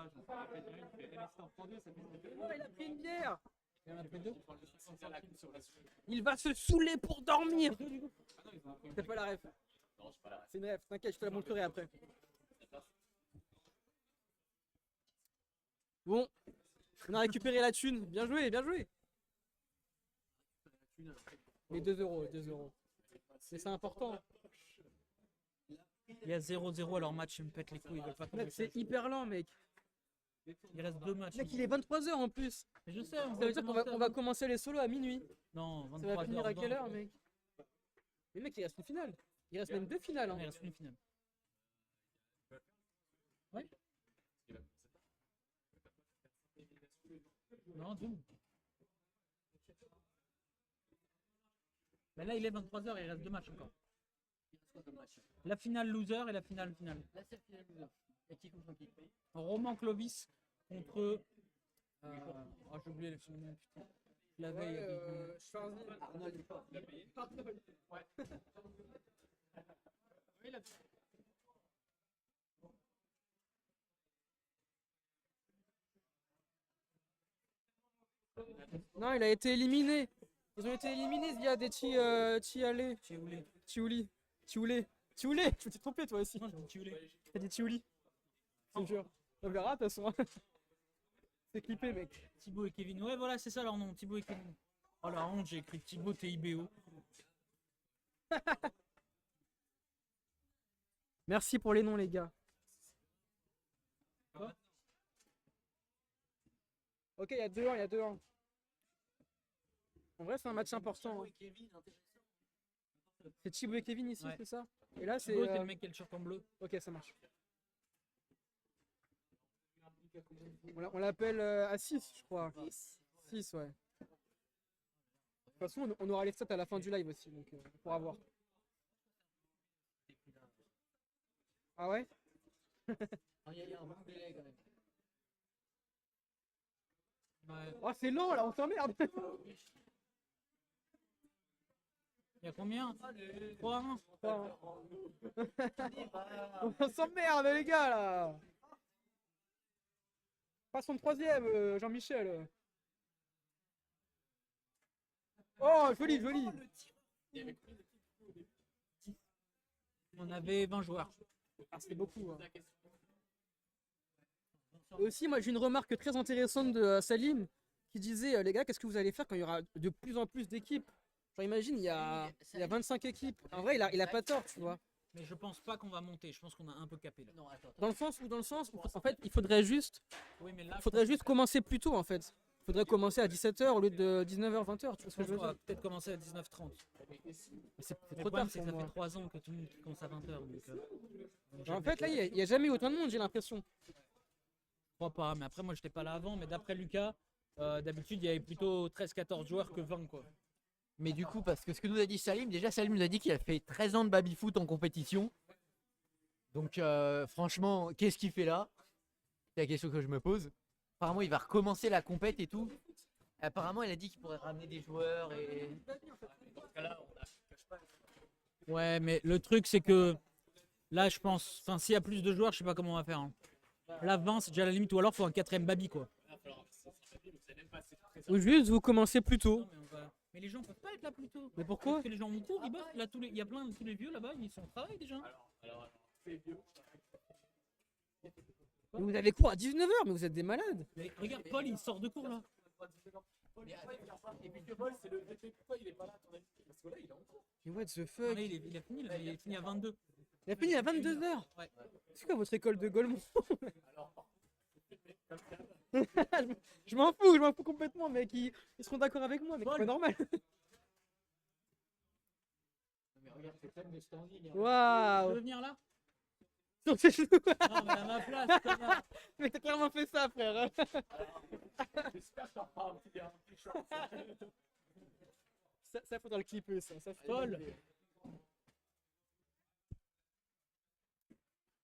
Oh, il a pris une bière. Il en a pris deux. Il va se saouler pour dormir. C'est pas la ref. C'est une ref, t'inquiète, je te la montrerai après. Bon, on a récupéré la thune. Bien joué, bien joué. Les 2 euros, 2 euros. Mais c'est important. Il y a 0-0 à leur match, ils me pètent les couilles, ils veulent pas qu'on Mec, c'est hyper lent, mec. Il reste 2 matchs. Mec, il est 23h en plus. Mais je sais, Ça veut dire qu'on va commencer les solos à minuit. Non, Ça 23 va finir heures, à quelle 20. heure, mec? Mais mec, il reste une finale. Il reste même 2 finales. Hein. Il reste une finale. Ouais. Non, Doom. Mais là, il est 23h, il reste 2 matchs encore. La finale loser et la finale finale. Là, c'est le final loser. Et qui contre qui? Roman Clovis contre. Oh, j'ai oublié le nom, putain. La veille. Arnold. Non, il a été éliminé. Ils ont été éliminés via des Tialé. Tiouli. Tioulé. Tioulé. Tu t'es trompé toi aussi. Non, je dis Tioulé. T'as dit Tiouli. C'est sûr. On verra de toute façon. C'est clippé, mec. Thibaut et Kevin. Ouais, voilà, c'est ça leur nom. Thibaut et Kevin. Oh la honte, j'ai écrit Thibaut TIBO. Merci pour les noms, les gars. Quoi? Ok, il y a 2-1, il y a 2-1. En vrai, c'est un match important. Hein. C'est Thibaut et Kevin ici, Ouais. c'est ça? Et là, c'est. Thibaut, c'est le mec qui a le shirt en bleu. Ok, ça marche. On l'appelle à 6, je crois. 6, ouais. De toute façon, on aura les stats à la fin du live aussi, donc on pourra voir. Ah ouais? Il y a un bon délai quand même. Ouais. Oh, c'est lent là, on s'emmerde! Il y a combien? 3-1. On s'emmerde, les gars là! Pas son troisième, Jean-Michel. Oh, joli, joli! On avait 20 joueurs. Ah, c'était beaucoup. Hein. Et aussi, moi j'ai une remarque très intéressante de Salim qui disait les gars, qu'est-ce que vous allez faire quand il y aura de plus en plus d'équipes? Genre, imagine, il y a 25 équipes. En vrai, il a pas tort, tu vois. Mais je pense pas qu'on va monter. Je pense qu'on a un peu capé là. Non, attends. Dans le sens où, en fait, il faudrait juste Oui, mais là, commencer plus tôt en fait. Il faudrait commencer à 17h au lieu de 19h, 20h. Tu vois ce que je veux on va dire? peut-être commencer à 19h30. C'est Le trop problème, tard c'est que pour ça fait moi. 3 ans que tout le monde commence à 20h. En fait, là, il n'y a jamais eu autant de monde, j'ai l'impression. Je crois pas, mais après moi j'étais pas là avant, mais d'après Lucas, d'habitude il y avait plutôt 13-14 joueurs que 20 quoi. Mais du coup, parce que ce que nous a dit Salim, déjà Salim nous a dit qu'il a fait 13 ans de baby-foot en compétition. Donc franchement, qu'est-ce qu'il fait là? C'est la question que je me pose. Apparemment, il va recommencer la compète et tout. Apparemment, il a dit qu'il pourrait ramener des joueurs et... Ouais, mais le truc c'est que là je pense, enfin s'il y a plus de joueurs, je sais pas comment on va faire. Hein. Là 20 c'est déjà la limite, ou alors faut un quatrième baby quoi. Ou juste vous commencez plus tôt. Non, mais les gens peuvent pas être là plus tôt. Mais pourquoi? Parce que les gens ont cours, ils bossent. Là, il y a plein de tous les vieux là-bas, ils sont au travail déjà. Mais vous avez cours à 19h, mais vous êtes des malades. Mais regarde, Paul il sort de cours là. Mais what the Non, fuck? là, il a fini, là, il est fini à 22. Il a fini à 22h. Ouais. C'est quoi votre école de Golemont? Je m'en fous complètement, mec. Ils seront d'accord avec moi, mais c'est pas normal. Tu Waouh! veux venir là? Sur ses genoux. Non, mais à ma place, connard. Mais t'as clairement fait ça, frère. Ça faudra le clipper, ça. Paul.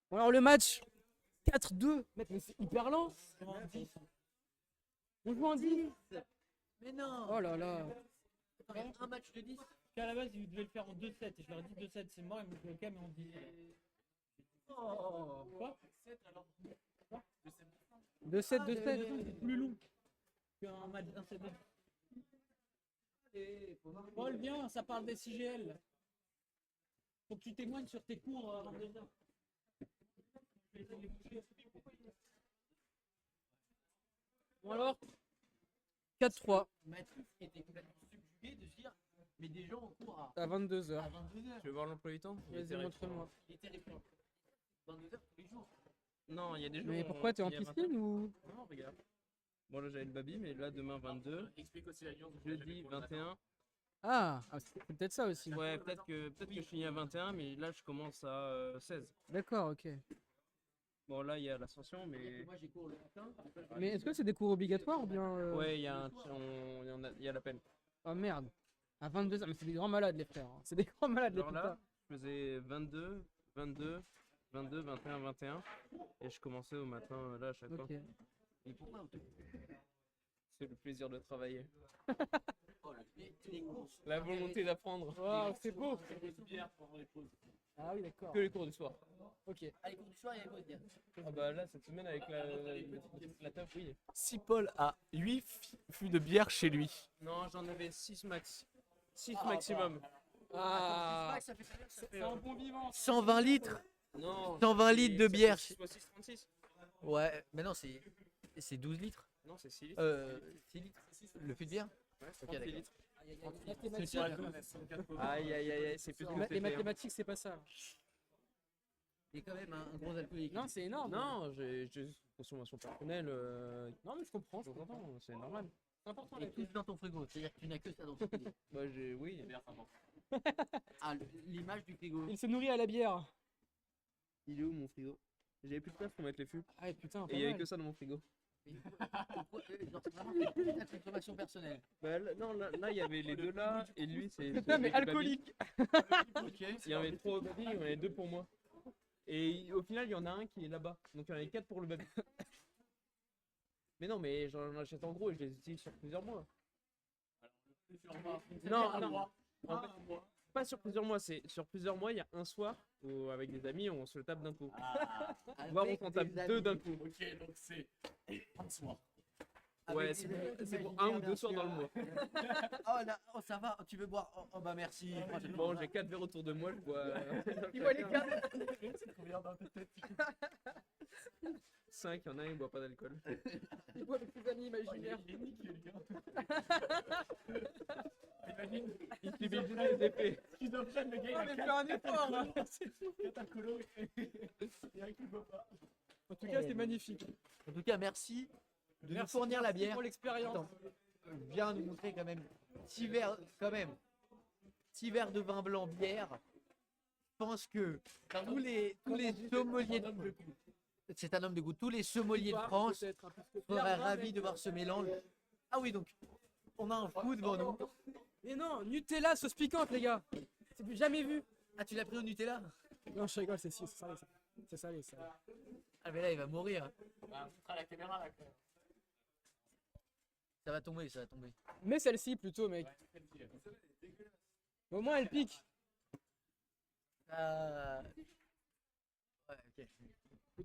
Bon, alors le match 4-2. Mec, mais c'est hyper lent. On joue en 10. Mais non! Oh là là. Un match de 10. À la base, ils devaient le faire en 2-7 et je leur ai dit 2-7 c'est mort, ils m'ont dit ok, mais on dit. Oh. Quoi? 2-7, 2-7. C'est plus long qu'un match d'un 7. Paul, viens, ça parle des CGL. Faut que tu témoignes sur tes cours avant 2 heures. Bon alors 4-3 Mathis qui était complètement subjugué de se dire mais des gens en cours à 22h. à 22h. Tu veux voir l'emploi du temps? Vas-y, montre-moi. Il était réputé 22h tous les jours. Non, il y a des jours. Mais pourquoi t'es en il y a 20 piscine ou? Non, regarde. Bon, là j'avais le baby, mais là demain 22. Jeudi 21. C'est peut-être ça aussi. Ouais, peut-être que je finis à 21, mais là je commence à 16. D'accord, ok. Bon, là il y a l'ascension, mais. Moi j'ai cours le matin. Mais est-ce que c'est des cours obligatoires ou bien Ouais, il y a il y a l'appel. Oh merde. À 22h, mais c'est des grands malades les frères. Hein. C'est des grands malades les Alors putains. là, je faisais 22, 22, 22, 21, 21. Et je commençais au matin là à chaque fois. Ok. Et pourquoi C'est le plaisir de travailler. oh, les courses. La volonté d'apprendre. Waouh, c'est beau. Ah oui, d'accord. Que les cours du soir. Ok. À les cours du soir, il y avait quoi de dire? Ah bah là, cette semaine avec la taf, oui. Si Paul a 8 fûts de bière chez lui, Non, j'en avais 6 max. 6 maximum. Ah. Ça fait combien? Ça C'est un bon vivant. 120 litres. Non. 120 litres de bière. 6 x 6, 36. Ouais, mais non, c'est 12 litres. Non, c'est 6 litres. 6 litres. Le fût de bière? Ouais, c'est ok, 36 d'accord. litres. Mathématiques. Aïe aïe aïe aïe, c'est plus que Les TP, hein. mathématiques, c'est pas ça. Il y a quand même un gros alcoolique. Non, c'est énorme. Non, j'ai juste une consommation personnelle. Non, mais je comprends. De temps en temps, c'est normal. C'est important. Et tout dans ton frigo, c'est-à-dire que tu n'as que ça dans ton frigo. Bah, j'ai. Oui. Ah, l'image du frigo. Il se nourrit à la bière. Il est où mon frigo? J'avais plus de place pour mettre les fûts. Ah putain, Et pas il y avait mal. que ça dans mon frigo. Pourquoi, genre, c'est vraiment ta consommation personnelle. Bah, non, là, il y avait les deux là, et lui, c'est. Non, mais alcoolique. Ok. Il y en avait 3 au baby, il y en avait 2 pour moi. Et au final, il y en a un qui est là-bas. Donc il y en avait 4 pour le baby. Mais non, mais j'en achète en gros et je les utilise sur plusieurs mois. Non, non. En fait, pas sur plusieurs mois, c'est sur plusieurs mois, il y a un soir où avec des amis, on se le tape d'un coup. Voire on s'en tape 2 d'un coup. ok, donc c'est un soir. Ouais, c'est pour 1 ou 2 soirs dans le mois. Oh là, oh ça va, tu veux boire? Oh, bah merci. Bon, j'ai 4 verres autour de moi, je bois. Il voit les cartes. C'est combien dans ta tête? 5, il y en a un, il boit pas d'alcool. Il boit avec ses amis imaginaires. Il est niqué, le gars. Imagine, Il subit juste les effets. schizophrène, le gars, il Ah, a mais quatre- fais un effort, là. C'est fou, quatre alcoolos, et un qui boit pas. En tout cas, c'est magnifique. En tout cas, merci de nous Merci fournir la bière. pour l'expérience. Attends, viens nous montrer quand même 6 verres, quand même. 6 verres de vin blanc bière. Je pense que tous les sommeliers de... C'est un homme de goût. Tous les sommeliers de France Peut-être un peu plus que seraient bière, ravis mais- de voir ce mélange. Ah oui, donc on a un fou devant nous. Mais non, Nutella sauce piquante, les gars. C'est du jamais vu. Ah, tu l'as pris au Nutella? Non, je rigole, c'est salé. C'est salé, ça. Ah, mais là, il va mourir. Bah, on fera la caméra, là, quand même. Ça va tomber, ça va tomber. Mais celle-ci plutôt, mec. Au moins, elle pique. Ouais, ok.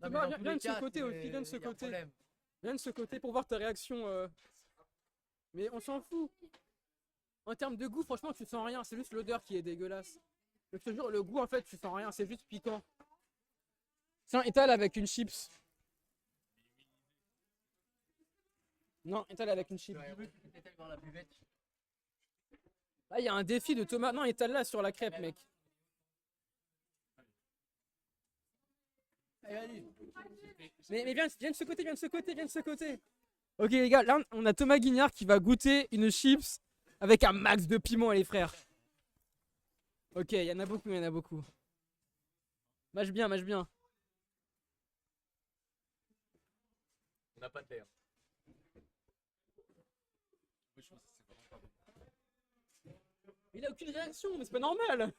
Thomas, Non, mais dans tous viens les de ce cas, côté aussi, c'est- viens de ce y a un côté. problème. Viens de ce côté pour voir ta réaction. Mais on s'en fout. En termes de goût, franchement, tu sens rien. C'est juste l'odeur qui est dégueulasse. Je te jure, le goût, en fait, tu sens rien. C'est juste piquant. Tiens, étale avec une chips. Non, étale avec une chips. Peut-être voir la buvette. Là, il y a un défi de Thomas. Non, étale là sur la crêpe, mec. Allez, allez. Mais viens de ce côté, viens de ce côté, viens de ce côté. Ok, les gars, là, on a Thomas Guignard qui va goûter une chips avec un max de piment, les frères. Ok, il y en a beaucoup, il y en a beaucoup. Mâche bien, mâche bien. On n'a pas de l'air. Il a aucune réaction, mais c'est pas normal.